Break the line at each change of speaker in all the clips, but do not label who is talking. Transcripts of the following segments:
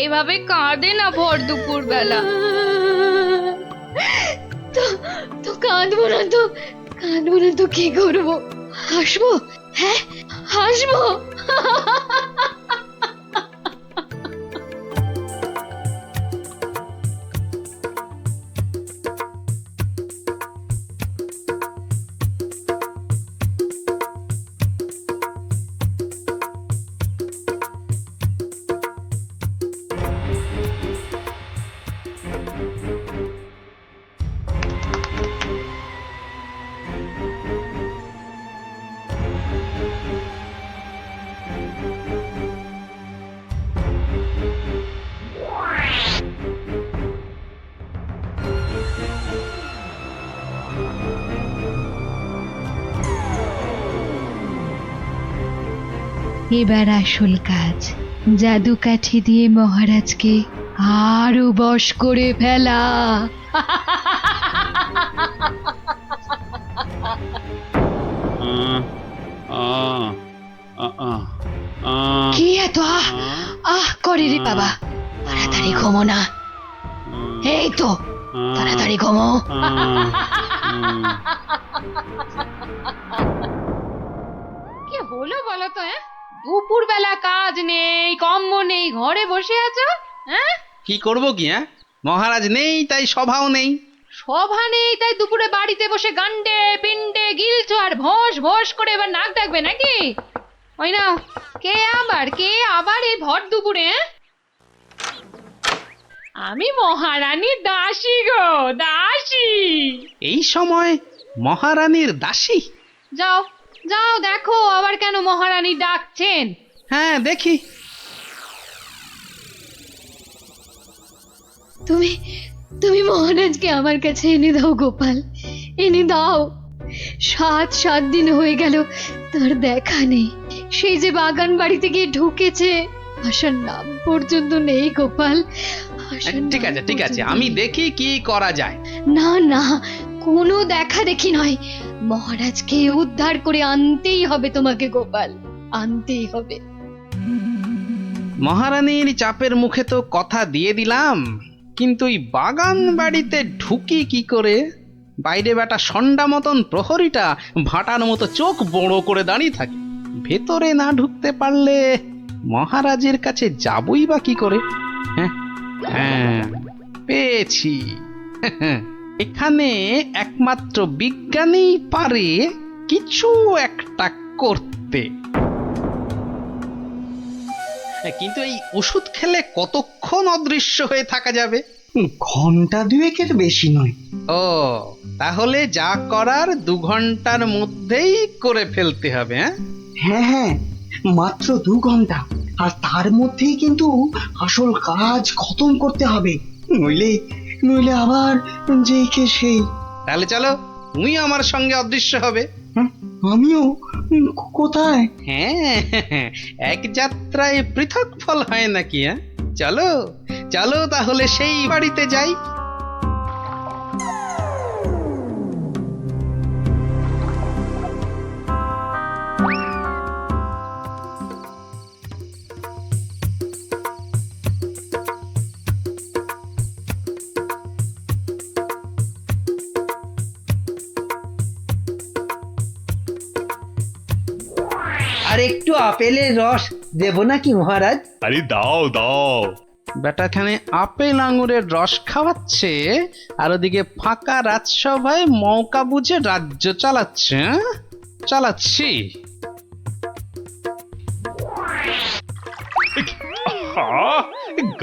এভাবে কাঁদে না ভর দুপুর বেলা।
তো কাঁদবো না তো, কাঁদবো না তো কি করবো? হাসবো? হ্যাঁ, হাসবো। এবার আসল কাজ, জাদু কাঠি দিয়ে মহারাজকে আরো বশ করে ফেলা।
আহ, আহ, আহ, আহ, আহ,
কি এত আহ আহ করে রে বাবা? তাড়াতাড়ি ঘুমো না। এই তো, তাড়াতাড়ি ঘুমো।
কি হলো বলো তো? দুপুর বেলা কাজ নেই, কম্ম নেই, ঘরে বসে আছো? হ্যাঁ,
কি করব কি? মহারাজ নেই তাই সভাও নেই।
সভা নেই তাই দুপুরে বাড়িতে বসে গান্ডে পিন্ডে গিলছো আর ভোঁস ভোঁস করে এবার নাক ডাকবে নাকি? ওই না, কে আবার এই ভর দুপুরে? আমি মহারানীর দাসী গো, দাসী।
এই সময় মহারানীর দাসী?
যাও যাও দেখো আবার কেন মহারানী ডাকছেন।
হ্যাঁ, দেখি।
তুমি তুমি মহারাজকে আমার কাছে এনে দাও গোপাল, এনে দাও। 7 দিন হয়ে গেল তার দেখা নেই। সেই যে বাগান বাড়িতে গিয়ে ঢুকেছে, আসার নাম পর্যন্ত নেই গোপাল।
ঠিক আছে, ঠিক আছে, আমি দেখি কি করা যায়।
না না, কোনো দেখা দেখি নয়, মহারাজকে উদ্ধার করে আনতেই হবে তোমাকে গোপাল, আনতেই হবে।
মহারানীর চাপের মুখে তো কথা দিয়ে দিলাম, কিন্তু এই বাগান বাড়িতে ঢুকি কি করে? বাইরে বেটা ষণ্ডা মতন প্রহরীটা ভাটার মতো চোখ বড় করে দাঁড়িয়ে থাকে। ভেতরে না ঢুকতে পারলে মহারাজের কাছে যাবই বা কি করে? হ্যাঁ হ্যাঁ, পেয়েছি। এখানে একমাত্র বিজ্ঞানী পারে কিছু একটা করতে। কিন্তু এই ওষুধ খেলে কতক্ষণ অদৃশ্য হয়ে থাকা যাবে?
ঘন্টা 2 বেশি নয়।
ও, তাহলে যা করার 2 ঘন্টার মধ্যেই করে ফেলতে হবে।
হ্যাঁ হ্যাঁ, মাত্র 2 ঘন্টা, আর তার মধ্যেই কিন্তু আসল কাজ খতম করতে হবে, নইলে নইলে আবার যেই কে সেই।
তাহলে চলো, তুমি আমার সঙ্গে অদৃশ্য হবে।
হ্যাঁ, আমিও? কোথায়?
হ্যাঁ, এক যাত্রায় পৃথক ফল হয় নাকি? চলো চলো তাহলে সেই বাড়িতে যাই।
আর একটু আপেলের রস দেব নাকি মহারাজ?
আরে দাও দাও।
বেটাখানে আপেল আঙুরের রস খাওয়াচ্ছে, আর ওদিকে ফাঁকা রাজসভায় মৌকা বুঝে রাজ্য চালাচ্ছে। চালাচ্ছি।
আহা,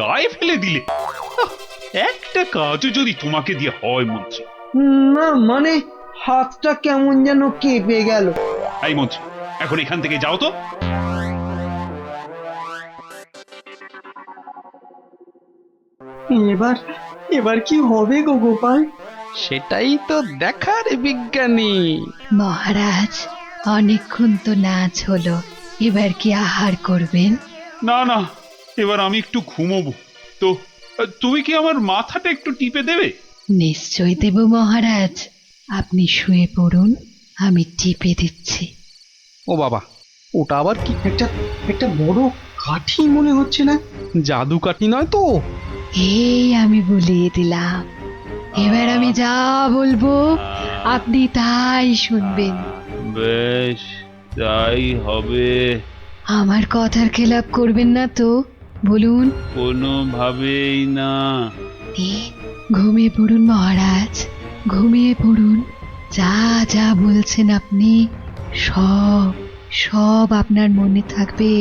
গায়ে ফেলে দিলে। একটা কাজও যদি তোমাকে দিয়ে হয় মন্ত্রী।
না মানে হাতটা কেমন যেন কেঁপে গেল।
এই মন্ত্রী, এখন এখান থেকে যাও তো।
এবার এবার কি হবে গো গোপাল?
সেটাই তো দেখার বিজ্ঞানী।
মহারাজ, অনেকক্ষণ তো নাচ হলো, এবার কি আহার করবেন?
না না, এবার আমি একটু ঘুমোবো। তো তুমি কি আমার মাথাটা একটু টিপে দেবে?
নিশ্চয় দেব মহারাজ, আপনি শুয়ে পড়ুন, আমি টিপে দিচ্ছি।
ও বাবা, ওটা আবার কি?
একটা একটা বড় কাঠি মনে হচ্ছে না।
জাদু কাঠি নয় তো?
এই আমি বলিয়ে দিলাম, এবার আমি যা বলবো আপনি তাই শুনবেন।
বেশ, তাই হবে।
আমার কথার খেলাপ করবেন না তো, বলুন।
কোনোভাবেই না।
ঘুমিয়ে পড়ুন মহারাজ, ঘুমিয়ে পড়ুন। যা যা বলছেন আপনি সব সব আপনার মনে থাকবে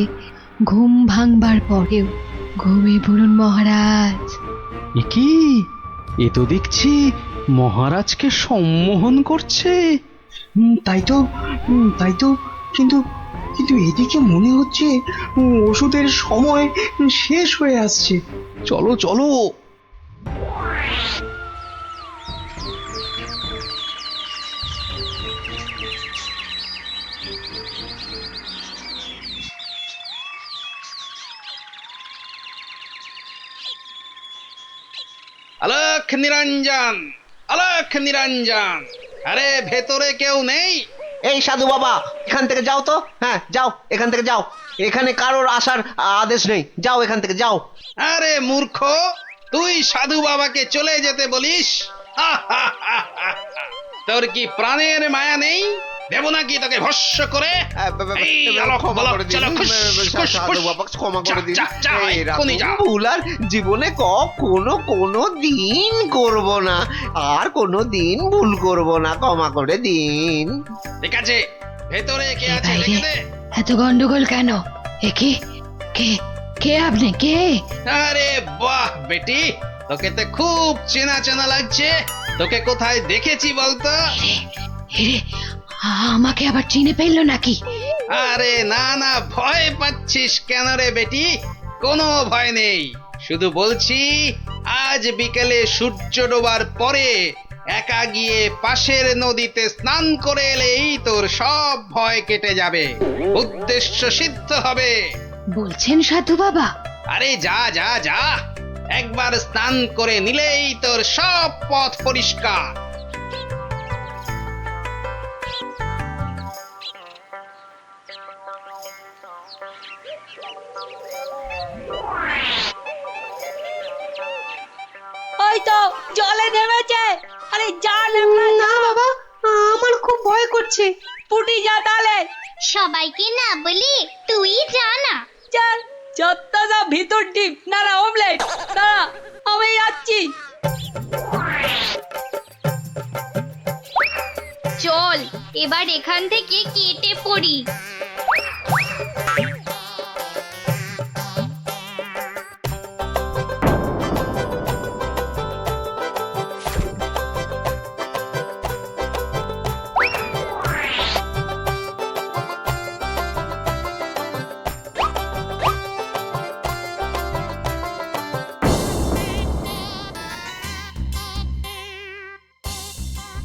ঘুম ভাঙবার পরেও। ঘুমিয়ে পড়ুন মহারাজ।
এ কি? এ তো দেখছি মহারাজকে সম্মোহন করছে।
তাই তো, কিন্তু কিন্তু এদিকে মনে হচ্ছে ওষুধের সময় শেষ হয়ে আসছে।
চলো চলো। আলোক নিরঞ্জন, আলোক নিরঞ্জন, আরে ভেতরে কেউ নেই?
এই সাধু বাবা, এখান থেকে যাও তো। হ্যাঁ যাও, এখান থেকে যাও। এখানে কারোর আসার আদেশ নেই, যাও এখান থেকে যাও।
আরে মূর্খ, তুই সাধু বাবাকে চলে যেতে বলিস? তোর কি প্রাণের মায়া নেই? দেব নাকি তোকে ভস্য করে? এই আলোক,
ক্ষমা
বলো,
করে দিন,
চলো, খুশ, খুশ,
সাধু
খুশ।
বাবা ক্ষমা করে দিন।
যা, যা, যা, এক্ষুনি যা।
ভুল আর জীবনে কোনো দিন করব না, আর কোনো দিন ভুল করব না, ক্ষমা করে দিন।
ঠিক আছে, ভেতরে কে
কে
আছে
বাইরে?
দেখে দে।
এত গন্ডগোল কেন? এ কি? কে কে আপনি? কে?
আরে বাহ বেটি, তোকে তো খুব চেনা চেনা লাগছে। তোকে কোথায় দেখেছি বলতো?
এরে, আমাকে আবার চিনে ফেললো নাকি?
আরে না না, ভয় পাচ্ছিস কেন রে বেটি? কোনো ভয় নেই, শুধু বলছি আজ বিকেলে সূর্য ডোবার পরে একা গিয়ে পাশের নদীতে স্নান করে এলেই তোর সব ভয় কেটে যাবে, উদ্দেশ্য সিদ্ধ হবে।
বলছেন সাধু বাবা?
আরে যা যা যা, একবার স্নান করে নিলেই তোর সব পথ পরিষ্কার।
ওই তো জলে নেমেছে। আরে যা নেমে না বাবা, আমার খুব ভয় করছে। পুটি যা তাহলে।
সবাইকে না বলি তুই যা না।
চল, যতটা যা ভিতর ডিপ না না অমলেট। দাঁড়া, আমি যাচ্ছি।
চল এবার এখান থেকে কেটে পড়ি।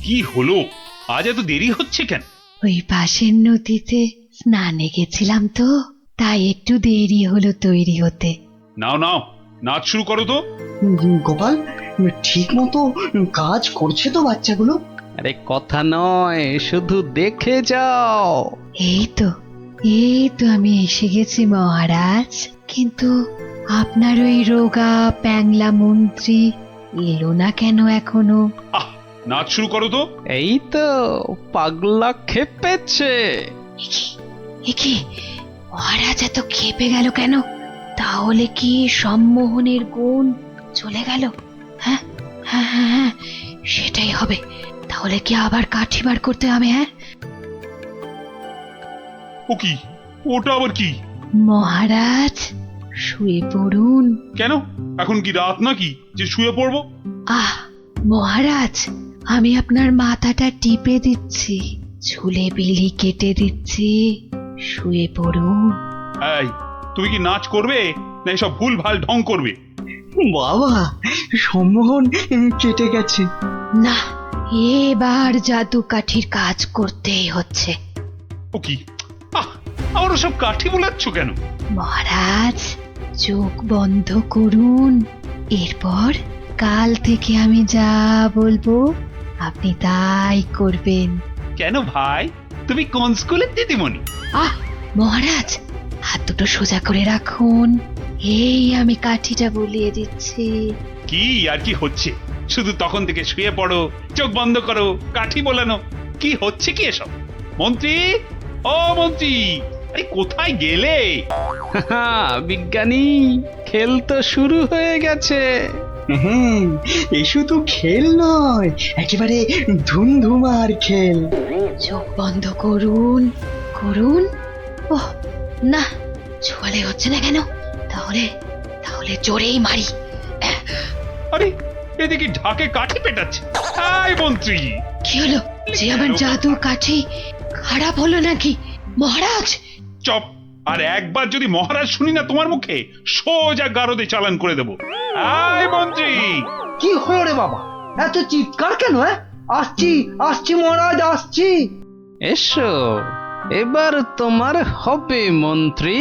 কি হলো? আজ এত দেরি হচ্ছে কেন?
ওই পাশের নদীতে স্নানে গেছিলাম তো, তাই একটু দেরি হলো তৈরি হতে।
নাও নাও, নাচ শুরু করো তো।
গোপাল, ঠিক মতো কাজ করছে তো বাচ্চাগুলো?
আরে কথা নয়, শুধু দেখে যাও।
এই তো আমি এসে গেছি মহারাজ। কিন্তু আপনার ওই রোগা প্যাংলা মন্ত্রী এলো না কেন এখনো?
আহ, নাচ শুরু করো তো।
এই তো পাগলা খেপেছে।
এ কি, মহারাজ এত খেপে গেল কেন? তাহলে কি সম্মোহনের গুণ চলে গেল? হ্যাঁ হ্যাঁ হ্যাঁ হ্যাঁ, সেটাই হবে। তাহলে কি আবার কাঠি বার করতে হবে? হ্যাঁ,
ও কি? ওটা আবার কি?
মহারাজ শুয়ে পড়ুন।
কেন, এখন কি রাত নাকি যে শুয়ে পড়বো?
আহ মহারাজ, আমি আপনার মাথাটা টিপে দিচ্ছি, চুলে বিলি কেটে দিচ্ছি, শুয়ে পড়ুন।
এই, তুমি কি নাচ করবে না এসব ভুল ভাল ঢং করবে?
বাবা, সম্মোহন কেটে গেছে।
না, এবার জাদু কাঠির কাজ করতেই হচ্ছে।
ও কি? আহ, আমার সব কাঠি বোলাচ্ছ কেন?
মহারাজ চোখ বন্ধ করুন, এরপর কাল থেকে আমি যা বলবো আপনি তাই করবেন।
কেন ভাই, তুমি কোন স্কুলের দিদিমণি?
আহ মহারাজ, হাত দুটো সোজা করে রাখুন। এই আমি কাঠিটা বলিয়ে দিচ্ছি।
কি আর কি হচ্ছে? শুধু তখন থেকে শুয়ে পড়ো, চোখ বন্ধ করো, কাঠি বোলানো। কি হচ্ছে কি এসব? মন্ত্রী, ও মন্ত্রী, আরে কোথায় গেলে?
বিজ্ঞানী, খেল তো শুরু হয়ে গেছে।
হ্যাঁ, এই শুধু খেল নয়, একেবারে ধুমধুমার খেল।
চোখ বন্ধ করুন, করুন। ওহ না, ছোঁয়ালে হচ্ছে না কেন? তাহলে তাহলে জোরেই মারি।
আরে এদিকে ঢাকে কাঠি পেটাচ্ছে। হাই মন্ত্রী,
কি হলো? যে আমার জাদু কাঠি খারাপ হলো নাকি মহারাজ?
চপ! আর একবার যদি মহারাজ শুনি না তোমার মুখে, সোজা গারদে চালান করে দেবো। হাই মন্ত্রী,
কি হলো রে বাবা, এত চিৎকার কেন? আসছি আসছি মহারাজ, আসছি।
এসো, এবার তোমার হবে মন্ত্রী।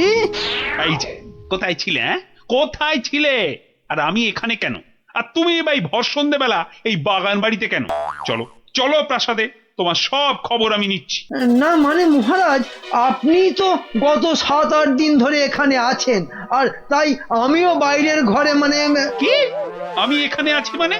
এই যে কোথায় ছিলে? কোথায় ছিলে? আর আমি এখানে কেন? আর তুমি ভাই ভর সন্ধ্যেবেলা এই বাগান বাড়িতে কেন? চলো চলো প্রাসাদে, তোমার সব খবর আমি নিচ্ছি।
না মানে মহারাজ, আপনি তো গত 7-8 দিন ধরে এখানে আছেন, আর তাই আমিও বাইরের ঘরে মানে
কি? আমি এখানে আছি মানে?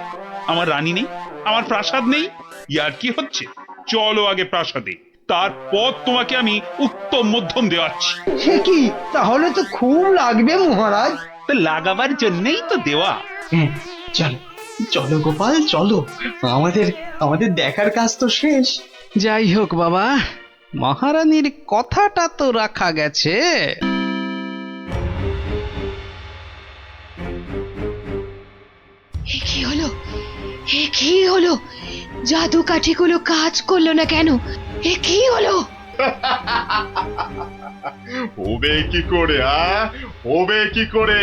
আমার রানী নেই, আমার প্রাসাদ নেই? ইয়ার কি হচ্ছে? চলো আগে প্রাসাদে, তারপর তোমাকে আমি উত্তম মধ্যম দেওয়াচ্ছি।
সে কি? তাহলে তো খুব লাগবে মহারাজ।
তো লাগাবার জন্যই তো দেওয়া।
হ্যাঁ, চলো চলো গোপাল, চলো। আমাদের আমাদের দেখার কাজ তো শেষ।
যাই হোক বাবা, মহারানীর কথাটা তো রাখা গেছে।
এ কি হলো? এ কি হলো? জাদু কাঠিগুলো কাজ করলো না কেন? এ কি হলো?
হবে কি করে? হবে কি করে?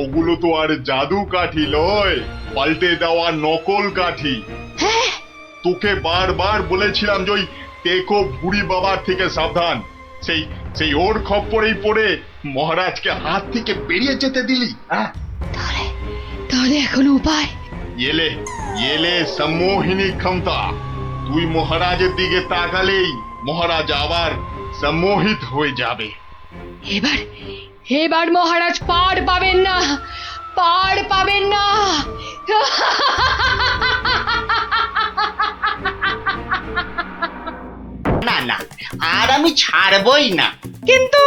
ওগুলো তো আর জাদু কাঠি লয়, পাল্টে দেওয়া নকল কাঠি।
হ্যাঁ,
তোকে বারবার বলেছিলাম যে ওই টেকো বুড়ি বাবার থেকে সাবধান। সেই সেই ওর খপ্পরেই পড়ে মহারাজকে হাত থেকে বেরিয়ে যেতে দিলি।
তাহলে তাহলে এখন উপায়?
এলে এলে সম্মোহিনী ক্ষমতা। তুই মহারাজের দিকে তাকালেই মহারাজ আবার সম্মোহিত হয়ে যাবে।
এবার এবার মহারাজ পার পাবেন না, পার পাবেন না।
না না, আর আমি ছাড়বই না।
কিন্তু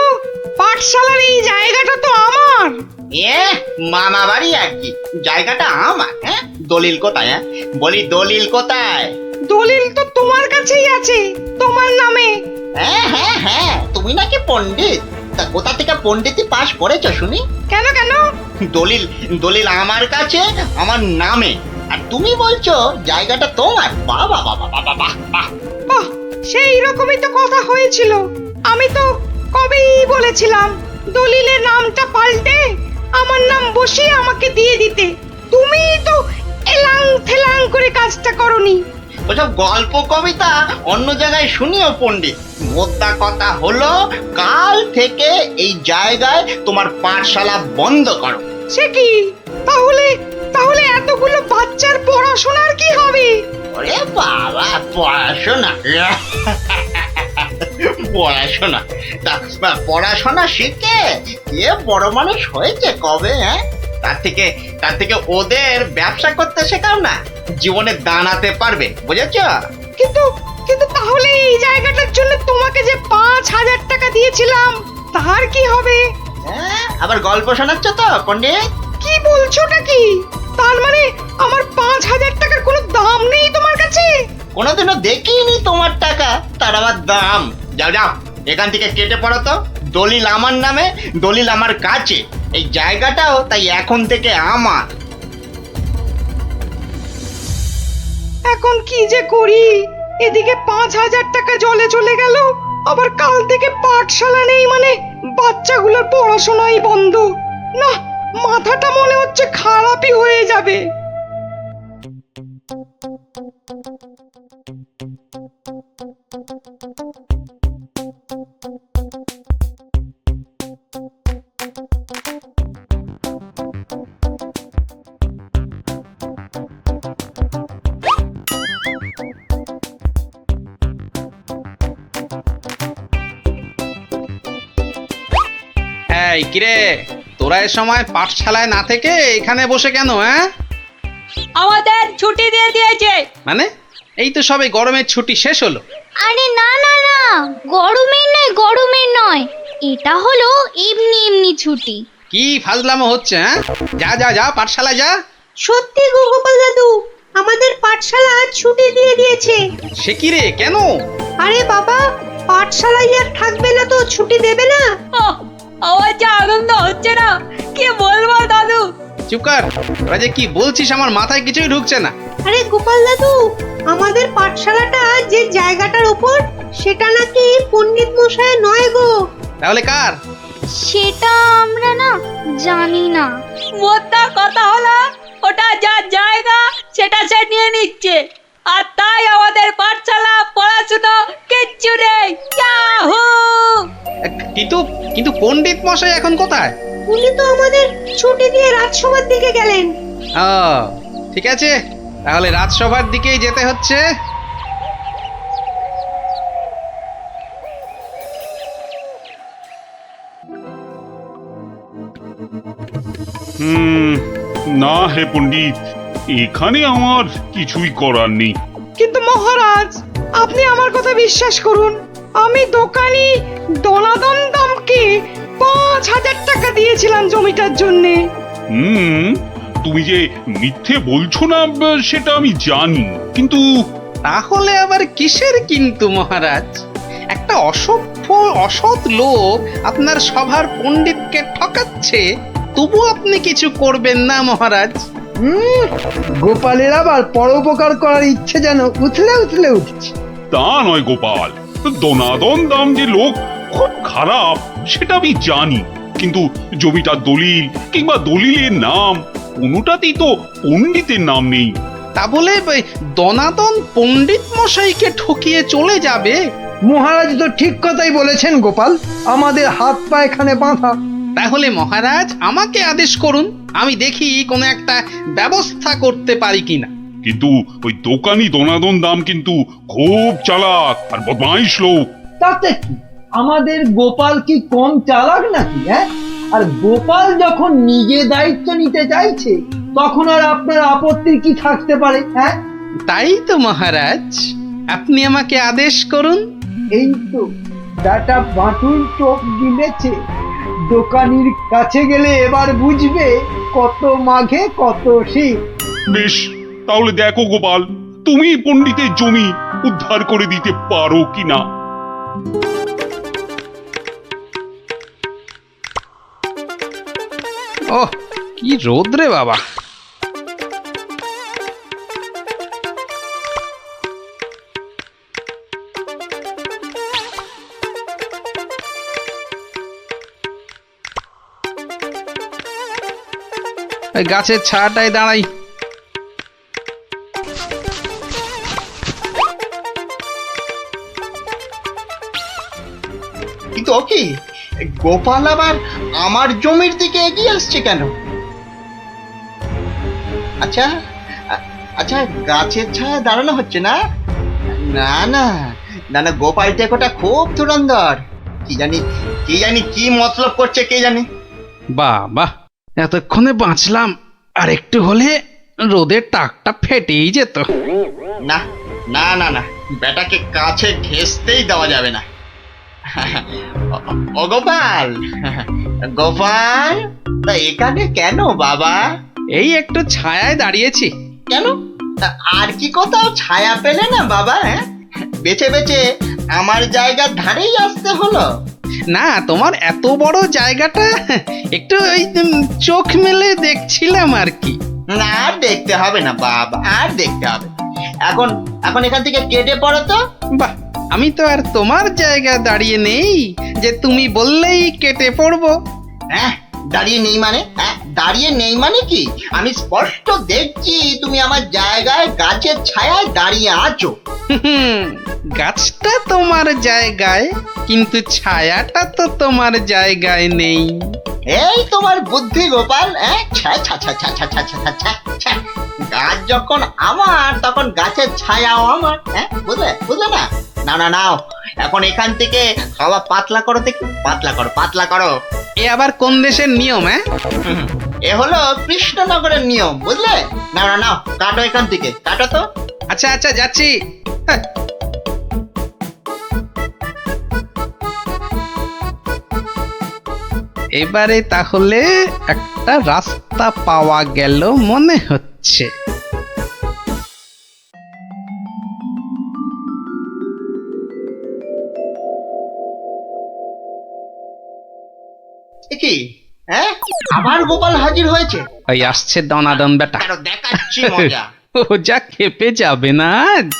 পাঠশালার এই জায়গাটা তো আমার।
এ মামা বাড়ি আর কি, জায়গাটা আমার। হ্যাঁ, দলিল কোথায়? বলি দলিল কোথায়?
দলিল তো তোমার কাছেই আছে, তোমার নামে।
হ্যাঁ হ্যাঁ হ্যাঁ, তুমি নাকি পণ্ডিত? তা কোথা থেকে পণ্ডিতি পাস করেছো শুনি?
কেন কেন?
দলিল দলিল আমার কাছে, আমার নামে, আর তুমি বলছো জায়গাটা তোমার? বাহ বাহ বাহ বাহ বাহ বাহ বাহ।
বাহ, সেই রকমই তো কথা হয়েছিল। আমি তো কবেই বলেছিলাম দলিলের নামটা পাল্টে আমার নাম বসিয়ে আমাকে দিয়ে দিতে। তুমি তো এলাং থেলাং করে কাজটা করনি।
ওসব গল্প কবিতা অন্য জায়গায় শুনিও পণ্ডিত। মোদ্দা কথা হলো, কাল থেকে এই জায়গায় তোমার পাঠশালা বন্ধ করো।
সে কি? তাহলে তাহলে এতগুলো বাচ্চার পড়াশোনার কি হবে?
ওরে বাবা, পড়াশোনা পড়াশোনা তা পড়াশোনা শিখে কে বড় মানুষ হয়েছে কবে? তার থেকে ওদের ব্যবসা করতে শেখাও না, জীবনে দাঁড়াতে পারবে, বুঝেছ?
কিন্তু কিন্তু তাহলে এই জায়গাটার জন্য তোমাকে যে 5,000 টাকা দিয়েছিলাম তার কি হবে?
হ্যাঁ, আবার গল্প শোনাচ্ছ তো পণ্ডিত?
কি বলছোটা কি? তার মানে আমার 5,000 টাকার কোনো দাম নেই তোমার কাছে?
কোনোদিনও দেখিনি তোমার টাকা, তার আবার দাম। যাও যাও, এখান থেকে কেটে পড়ো তো। দলিল আমার নামে, দলিল আমার কাছে, এই জায়গাটাও তাই এখন থেকে আমার।
এখন কি যে করি? এদিকে 5,000 টাকা জলে চলে গেল, আবার কাল থেকে পাঠশালা নেই, মানে বাচ্চাগুলোর পড়াশোনাই বন্ধ। না, মাথাটা মনে হচ্ছে খারাপই হয়ে যাবে।
এই কিরে, তোরা এ সময় পাঠশালায় না থেকে এখানে বসে কেন? হ্যাঁ,
আমাদের ছুটি দিয়ে দিয়েছে।
মানে এই তো সবে গরমের ছুটি শেষ হলো।
আরে না না না, গরমের নয়, এটা হলো এমনি এমনি ছুটি।
কি ফাজলামো হচ্ছে? হ্যাঁ, যা যা যা পাঠশালায় যা।
সত্যি গো গোপাল দাদু, আমাদের পাঠশালা আজ ছুটি দিয়ে দিয়েছে।
সে কি রে, কেন?
আরে বাবা, পাঠশালায় আর থাকবে না তো ছুটি দেবে না? আমার যা আনন্দ হচ্ছে না, কি বলবো দাদু।
চুপ কর, তোরা যে কি বলছিস আমার মাথায় কিছুই ঢুকছে না।
আরে গোপাল দাদু, আমাদের পাঠশালাটা যে জায়গাটার উপর, সেটা নাকি পণ্ডিত মশাই নয় গো।
তাহলে কার?
সেটা আমরা না জানি না।
মোদ্দা কথা হলো, ওটা যার জায়গা সেটা সে নিয়ে নিচ্ছে, আর তাই আমাদের পাঠশালা পড়াশোনা কিচ্ছু নেই। ইয়াহু!
কিন্তু কিন্তু পণ্ডিত মশাই এখন কোথায়?
উনি তো আমাদের ছুটি দিয়ে রাজসভার দিকে গেলেন।
ও ঠিক আছে, তাহলে রাজসভার দিকেই যেতে হচ্ছে।
না হে পণ্ডিত, এখানে আমার কিছুই করার নেই।
কিন্তু মহারাজ, আপনি আমার কথা বিশ্বাস করুন, আমি দোকানি দনাদন দামকে 5,000 টাকা দিয়েছিলাম জমিটার জন্যে।
তুমি যে মিথ্যে বলছো না সেটা আমি জানি, কিন্তু
তাহলে আবার কিসের কিন্তু মহারাজ? একটা অসভ্য অসৎ লোক আপনার সভার পণ্ডিতকে ঠকাচ্ছে, তবু আপনি কিছু করবেন না মহারাজ?
গোপালের আবার পরোপকার করার ইচ্ছে যেন উথলে উথলে উঠছে।
তা নয় গোপাল, দনাদন দাম যে লোক খুব খারাপ সেটা আমি জানি, কিন্তু জমিটার দলিল কিংবা দলিলের নাম কোনোটাতেই তো পণ্ডিতের নাম নেই।
তা বলে দনাদন পণ্ডিত মশাইকে ঠকিয়ে চলে যাবে?
মহারাজ তো ঠিক কথাই বলেছেন গোপাল, আমাদের হাত পা এখানে বাঁধা।
তাহলে মহারাজ আমাকে আদেশ করুন, আমি দেখি কোনো একটা ব্যবস্থা করতে পারি কিনা।
কিন্তু ওই দোকানি দনাদন দাম কিন্তু খুব চালাক আর বদমাইশ লোক।
তাতে কি, আমাদের গোপাল কি কম চালাক নাকি? হ্যাঁ, আর গোপাল যখন নিজে দায়িত্ব নিতে চাইছে, তখন আর আপনার আপত্তির কি থাকতে পারে? হ্যাঁ,
তাই তো মহারাজ, আপনি আমাকে আদেশ করুন।
এই তো বেটা বাটুল চোখ গিলেছে, দোকানির কাছে গেলে এবার বুঝবে কত মাঘে কত শীত।
বেশ, তাহলে দেখো গোপাল, তুমি পণ্ডিতের জমি উদ্ধার করে দিতে পারো কিনা।
ওহ, কি রোদ রে বাবা! ওই গাছের ছায়াটায় দাঁড়াই।
কিন্তু ও কি, গোপাল আবার আমার জমির দিকে এগিয়ে আসছে কেন? আচ্ছা আচ্ছা, গাছের ছায়া দাঁড়ানো হচ্ছে না? না না না না, গোপাল টেকোটা খুব ধুরন্ধর, কি জানি কি মতলব করছে কে জানে।
বাহ বাহ, এতক্ষণে বাঁচলাম, আর একটু হলে রোদের টাকটা ফেটেই যেত।
না না না না, বেটাকে কাছে ঘেঁষতেই দেওয়া যাবে না। ও গোপাল, গোপাল, তা এখানে কেন বাবা?
এই একটু ছায়ায় দাঁড়িয়েছি।
কেন, আর কি কোথাও ছায়া পেলে না বাবা? বেছে বেছে আমার জায়গার ধারেই আসতে হলো?
না, তোমার এত বড় জায়গাটা একটু ওই চোখ মেলে দেখছিলাম আর কি।
না, আর দেখতে হবে না বাবা, আর দেখতে হবে, এখন এখান থেকে কেটে পড়ো তো।
বাহ, আমি তো আর তোমার জায়গা দাঁড়িয়ে নেই যে তুমি বললেই কেটে পড়বো।
হ্যাঁ, দাঁড়িয়ে নেই মানে? হ্যাঁ, দাঁড়িয়ে নেই মানে কি? আমি স্পষ্ট দেখছি তুমি আমার জায়গায় গাছের ছায়ায় দাঁড়িয়ে আছো।
গাছটা তোমার জায়গায়, কিন্তু ছায়াটা তো তোমার জায়গায় নেই।
এই তোমার বুদ্ধি গোপাল। গাছ যখন আমার, তখন গাছের ছায়াও আমার। বুঝলে না? না না নাও, এখন এখান থেকে হাওয়া পাতলা করো দেখি, পাতলা করো পাতলা করো।
এ আবার কোন দেশের নিয়ম? হ্যাঁ,
এ হলো কৃষ্ণনগরের নিয়ম, বুঝলে? নাও না নাও, কাটো এখান থেকে, কাটো তো।
আচ্ছা আচ্ছা যাচ্ছি। হ্যাঁ। এবারে তাহলে একটা রাস্তা পাওয়া গেল মনে হচ্ছে।
এ কি, হ্যাঁ, আবার গোপাল হাজির হয়েছে?
ওই আসছে দনাদন বেটা।
আরো দেখাচ্ছি মজা।
ও যা খেপে যাবে না আজ।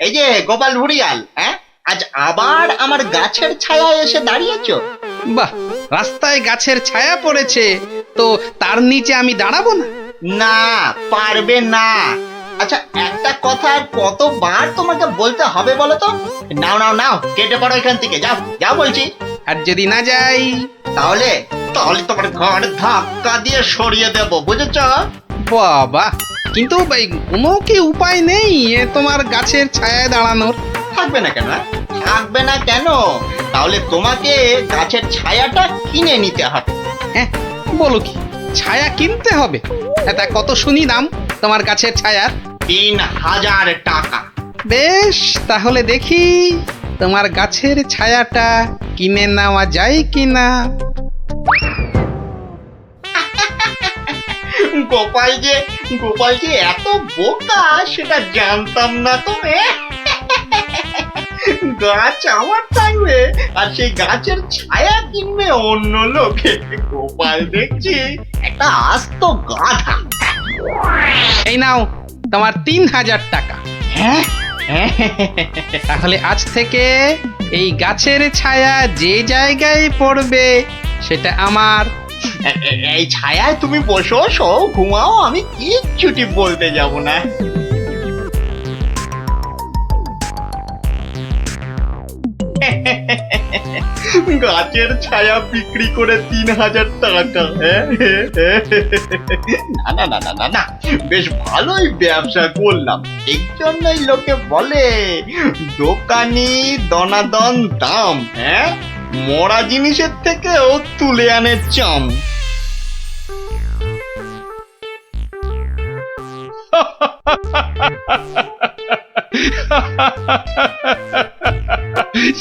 এই যে গোপাল ভুড়িয়াল, হ্যাঁ, আজ আবার আমার গাছের ছায়ায় এসে দাঁড়িয়েছো।
বাহ, রাস্তায় গাছের ছায়া পড়েছে তো তার নিচে আমি দাঁড়াবো না?
না, পারবে না। আচ্ছা, একটা কথা আর কতবার তোমাকে বলতে হবে বলো তো? নাও নাও নাও, কেটে পড়ো এখান থেকে, যাও যাও বলছি।
আর যদি না যাই
তাহলে তাহলে তোমার ঘর ধাক্কা দিয়ে সরিয়ে দেব, বুঝেছ?
বাবা, কিন্তু ভাই কোনো কি উপায় নেই এ তোমার গাছের ছায়ায় দাঁড়ানোর?
থাকবে না কেন? থাকবে না কেন? তাহলে তোমাকে গাছের ছায়াটা কিনে নিতে হবে।
হ্যাঁ, বলো কি, ছায়া কিনতে হবে? তা কত শুনি দাম তোমার গাছের ছায়ার?
3000 টাকা।
বেশ, তাহলে দেখি তোমার গাছের ছায়াটা কিনে নেওয়া যায় কিনা।
গোপাল যে এত বোকা সেটা জানতাম না তো। গাছ আমার থাকবে আর সেই গাছের ছায়া কিনবে অন্য লোকে। গোপাল দেখছি একটা আস্ত গাধা।
এই নাও তোমার 3000 টাকা।
হ্যাঁ,
তাহলে আজ থেকে এই গাছের ছায়া যে জায়গায় পড়বে সেটা আমার।
এই ছায়ায় তুমি বসো, শো, ঘুমাও, আমি কিচ্ছুটি বলতে যাব না। গাছের ছায়া বিক্রি করে 3000 টাকা। না না না না না, বেশ ভালোই ব্যবসা করলাম। এই জন্যই লোকে বলে দোকানি দনাদন দাম। হ্যাঁ, মরা জিনিসের থেকেও তুলে আনে চাম।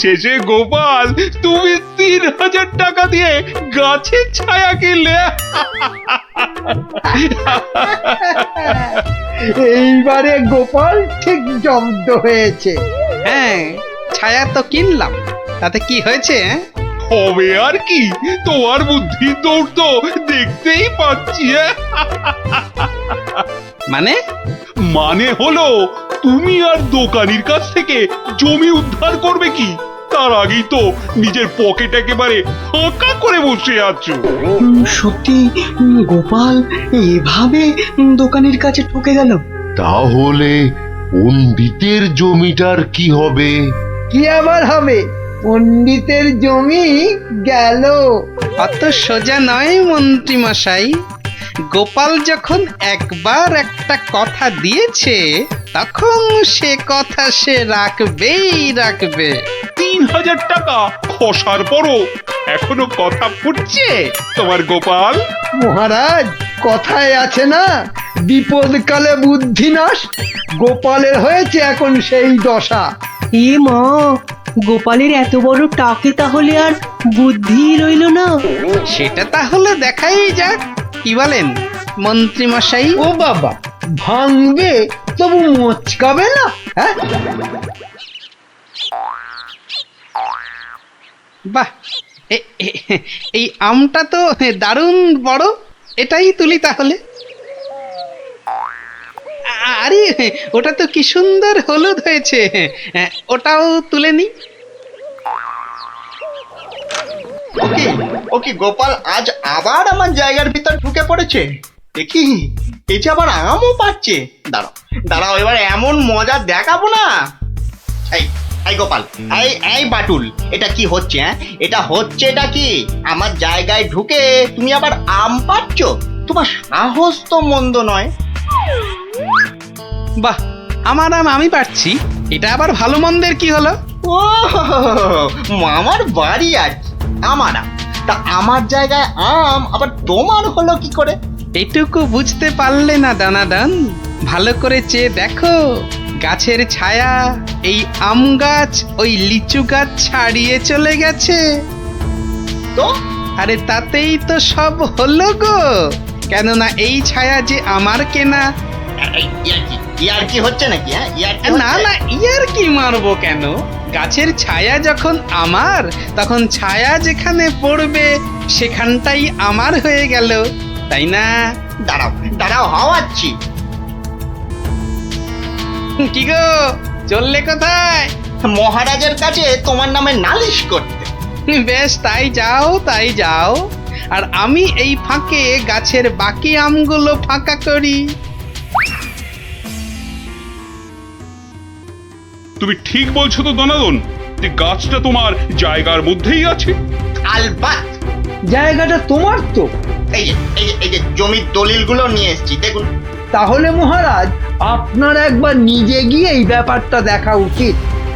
শেষে গোপাল তুমি 3000 টাকা দিয়ে গাছের ছায়া কিনলে।
এইবারে গোপাল ঠিক জব্দ হয়েছে।
হ্যাঁ, ছায়া তো কিনলাম, তাতে কি হয়েছে?
হবে আর কি, তোমার বুদ্ধি দৌড় তো দেখতেই পাচ্ছি। মানে হলো তুমি আর দোকানির কাছ থেকে জমি উদ্ধার করবে কি, তার আগেই তো নিজের পকেট একেবারে ফাঁকা করে বসে আছো।
সত্যি গোপাল এভাবে দোকানের কাছে ঠকে গেল?
তাহলে পণ্ডিতের জমিটার কি হবে?
কি আবার হবে? পণ্ডিতের জমি গেল।
অত সোজা নয় মন্ত্রী মশাই। গোপাল যখন একবার একটা কথা দিয়েছে তখন সে কথা সে রাখবেই রাখবে।
3000 টাকা খসার পরও এখনো কথা ফুটছে তোমার গোপাল।
মহারাজ, কথায় আছে না, বিপদকালে বুদ্ধি নাশ। গোপালের হয়েছে এখন সেই দশা।
এ মা, গোপালের এত বড় টাকে তাহলে আর বুদ্ধি রইল না।
সেটা তাহলে দেখাই যাক, কি বলেন মন্ত্রী মশাই?
ও বাবা, ভাঙবে তবু মচকাবে না? হ্যাঁ,
বাহ, এই আমটা তো দারুণ বড়, এটাই তুলি তাহলে। আরে ওটা তো কি সুন্দর হলুদ হয়েছে, ওটাও তুলে নি।
ওকে গোপাল আজ আবার আমার জায়গার ভিতর ঢুকে পড়েছে। দেখি, এই যে আবার আমও পাচ্ছে। দাঁড়াও দাঁড়াও, এবার এমন মজা দেখাবো না। এই গোপাল, এই বাটুল, এটা কি হচ্ছে? হ্যাঁ, এটা কি? আমার জায়গায় ঢুকে তুমি আবার আম পাচ্ছ? তোমার সাহস তো মন্দ নয়।
বাহ, আমার আম আমি পাচ্ছি, এটা আবার ভালো মন্দের কি হলো?
ও মামার বাড়ি আর কি, আমার আম। তা আমার জায়গায় আম আবার তোমার হলো কি করে?
এটুকু বুঝতে পারলে না দানাদান? ভালো করে চেয়ে দেখো, গাছের ছায়া এই আম গাছ ওই লিচু গাছ ছাড়িয়ে চলে গেছে।
তো
আরে তাতেই তো সব হলো গো, কেননা এই ছায়া যে আমার কেনা।
ইয়ার কি হচ্ছে নাকি? হ্যাঁ, ইয়ার কি
না
হচ্ছে?
না, ইয়ার কি মারবো কেন? গাছের ছায়া যখন আমার, তখন ছায়া যেখানে পড়বে সেখানটাই আমার হয়ে গেল, তাই না?
দাঁড়াও দাঁড়াও, হাওয়াচ্ছি।
কি গো, চললে কোথায়?
মহারাজের কাছে তোমার নামে নালিশ করতে।
বেশ, তাই যাও তাই যাও, আর আমি এই ফাঁকে গাছের বাকি আমগুলো ফাঁকা করি।
তুমি ঠিক বলছো তো দনাদন, যে গাছটা তোমার জায়গার মধ্যেই আছে?
আলবাত।
জায়গাটা তোমার তো।
এই যে জমির দলিলগুলো নিয়ে এসেছি, দেখুন।
তাহলে মহারাজ, আপনার একবার নিজে গিয়ে এই ব্যাপারটা দেখা উচিত।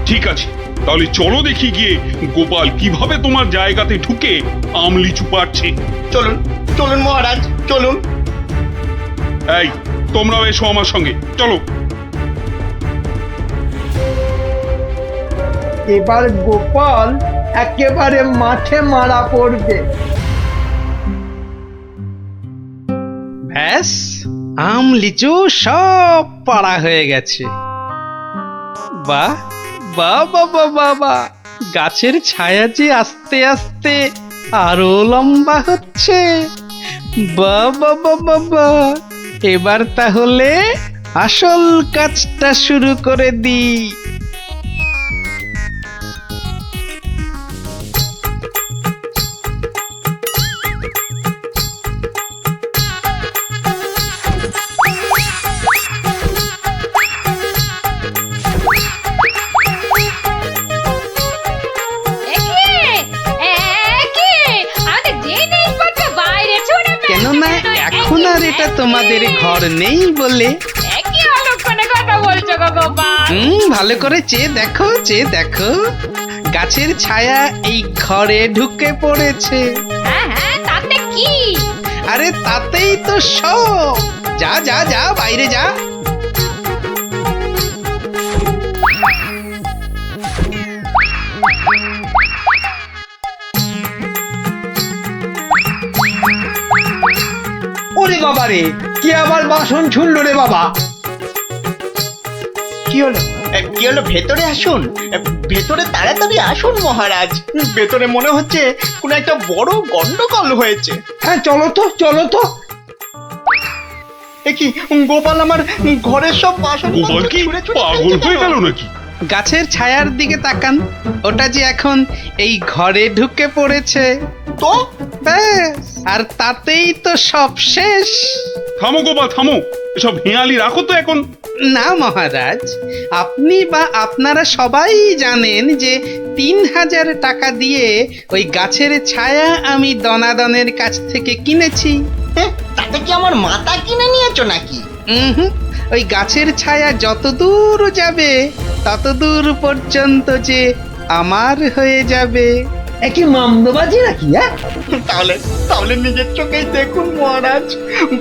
ঠিক আছে, তাহলে চলো দেখি গিয়ে গোপাল কিভাবে তোমার জায়গাতে ঢুকে আম লিচু পাচ্ছে।
চলুন চলুন মহারাজ, চলুন।
এই, তোমরাও এসো আমার সঙ্গে, চলো।
এবার গোপাল একেবারে মাঠে মারা পড়বে।
ব্যাস, আম লিচু সব পাড়া হয়ে গেছে। বাহ বাহ বাবা বাবা, গাছের ছায়া যে আস্তে আস্তে আরো লম্বা হচ্ছে। বাবা বাবা, এবার তাহলে আসল কাজটা শুরু করে দিই। কেননা এখন আর এটা তোমাদের ঘর নেই বলে। ভালো করে চেয়ে দেখো, চেয়ে দেখো, গাছের ছায়া এই ঘরে ঢুকে পড়েছে।
তাতে কি?
আরে তাতেই তো সব। যা যা যা, বাইরে যা।
ওরে বাবা রে, কি আবার বাসন ছুড়লো রে বাবা!
কি হলো? কি হলো? ভেতরে আসুন, ভেতরে তাড়াতাড়ি আসুন মহারাজ। ভেতরে মনে হচ্ছে কোনো একটা বড় গন্ডগোল হয়েছে।
হ্যাঁ, চলো তো চলো তো।
এ কি, গোপাল আমার ঘরের সব বাসন
গোপাল কি পাগল হয়ে গেল নাকি?
গাছের ছায়ার দিকে তাকান, ওটা যে এখন এই ঘরে ঢুকে পড়েছে।
তো
ব্যাস, আর তাতেই তো সব শেষ।
থামো গোপাল, থামো, এসব হেঁয়ালি রাখো তো এখন।
না মহারাজ, আপনি বা আপনারা সবাই জানেন যে 3000 টাকা দিয়ে ওই গাছের ছায়া আমি দনাদনের কাছ থেকে কিনেছি।
তাতে কি আমার মাথা কিনে নিয়েছো নাকি?
ওই গাছের ছায়া যত দূর যাবে তত দূর পর্যন্ত যে আমার হয়ে যাবে।
একই মামদোবাজি নাকি? হ্যাঁ,
তাহলে তাহলে নিজের চোখেই দেখুন মহারাজ,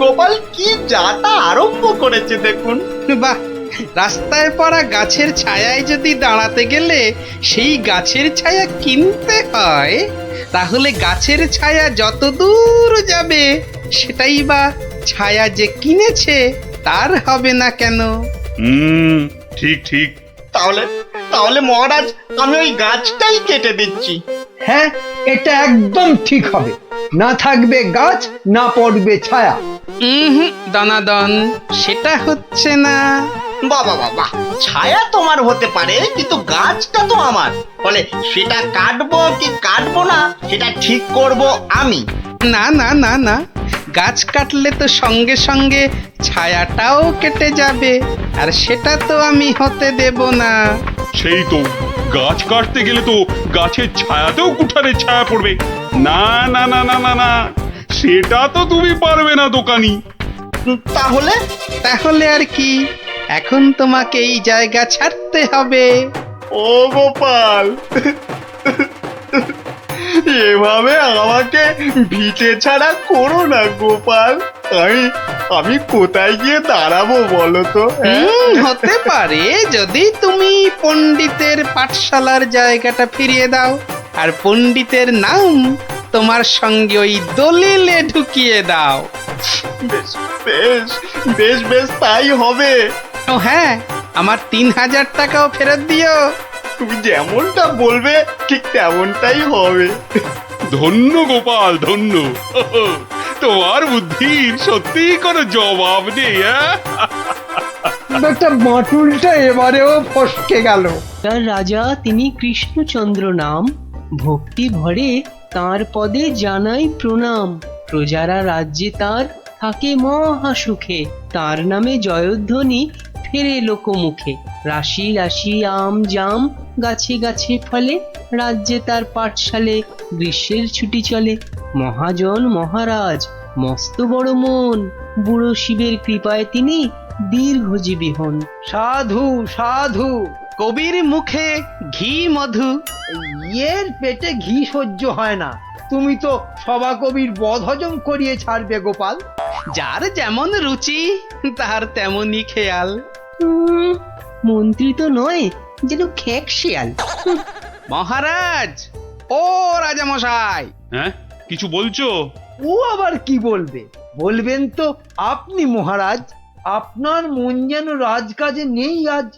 গোপাল কি যাতা আরম্ভ করেছে দেখুন।
বাহ, রাস্তায় পড়া গাছের ছায়ায় যদি দাঁড়াতে গেলে সেই গাছের ছায়া কিনতে হয়, তাহলে গাছের ছায়া যত দূর যাবে সেটাই বা ছায়া যে কিনেছে তার হবে না কেন?
ঠিক ঠিক।
তাহলে তাহলে মহারাজ, আমি ওই গাছটাই কেটে দিচ্ছি।
হ্যাঁ, এটা একদম ঠিক হবে। না থাকবে গাছ, না পড়বে ছায়া।
দনাদন, সেটা হচ্ছে না।
বাবা বাবা, ছায়া তোমার হতে পারে, কিন্তু গাছটা তো আমার। বলে সেটা কাটবো কি কাটবো না, সেটা ঠিক করব আমি।
না না না না, গাছ কাটলে তো সঙ্গে সঙ্গে ছায়াটাও কেটে যাবে, আর সেটা তো আমি হতে দেব না।
সেই তো, গাছ কাটতে গেলে তো গাছের ছায়াতেও কুঠারের ছায়া পড়বে। না না না না না না, সেটা তো তুমি পারবে না দোকানি।
তাহলে
তাহলে আর কি, এখন তোমাকে এই জায়গা ছাড়তে হবে।
ও গোপাল, এভাবে আমাকে ভিটে ছাড়া করো না গোপাল। আমি কোথায় গিয়ে দাঁড়াবো বলো তো?
হতে পারে যদি তুমি পণ্ডিতের পাঠশালার জায়গাটা ফিরিয়ে দাও আর পণ্ডিতের নাম তোমার সঙ্গে ওই দলিলে ঢুকিয়ে দাও।
বেশ বেশ বেশ বেশ তাই হবে।
ও হ্যাঁ, আমার 3000 টাকাও ফেরত দিও।
তুমি যেমনটা বলবে ঠিক তেমনটাই হবে।
ধন্য গোপাল, ধন্য। তোমার বুদ্ধির সত্যি কোনো জবাব নেই।
একটা বাঁটুলটা এবারেও ফসকে গেল।
তার রাজা তিনি কৃষ্ণচন্দ্র নাম, ভক্তি ভরে তাঁর পদে জানাই প্রণাম। প্রজারা রাজ্যে তার থাকে মহা সুখে, তার নামে জয়ধ্বনি ফেরে লোকমুখে। রাশি রাশি আম জাম গাছে গাছে ফলে, রাজ্যে তার পাঠশালে গ্রীষ্মের ছুটি চলে। মহাজন মহারাজ মস্ত বড় মন, বুড়ো শিবের কৃপায় তিনি দীর্ঘজীবী হন।
সাধু সাধু,
কবির মুখে ঘি মধু।
ইয়ের পেটে ঘি সহ্য হয় না, তুমি তো সভা কবির বদ হজম করিয়ে ছাড়বে গোপাল।
যার যেমন রুচি তার তেমনই খেয়াল।
মন্ত্রী তো নয়, যেন খেক শিয়াল।
মহারাজ, ও রাজামশাই।
হ্যাঁ, কিছু বলছো?
ও আবার কি বলবে? বলবেন তো আপনি মহারাজ, আপনার মন যেন রাজকাজে নেই আজ।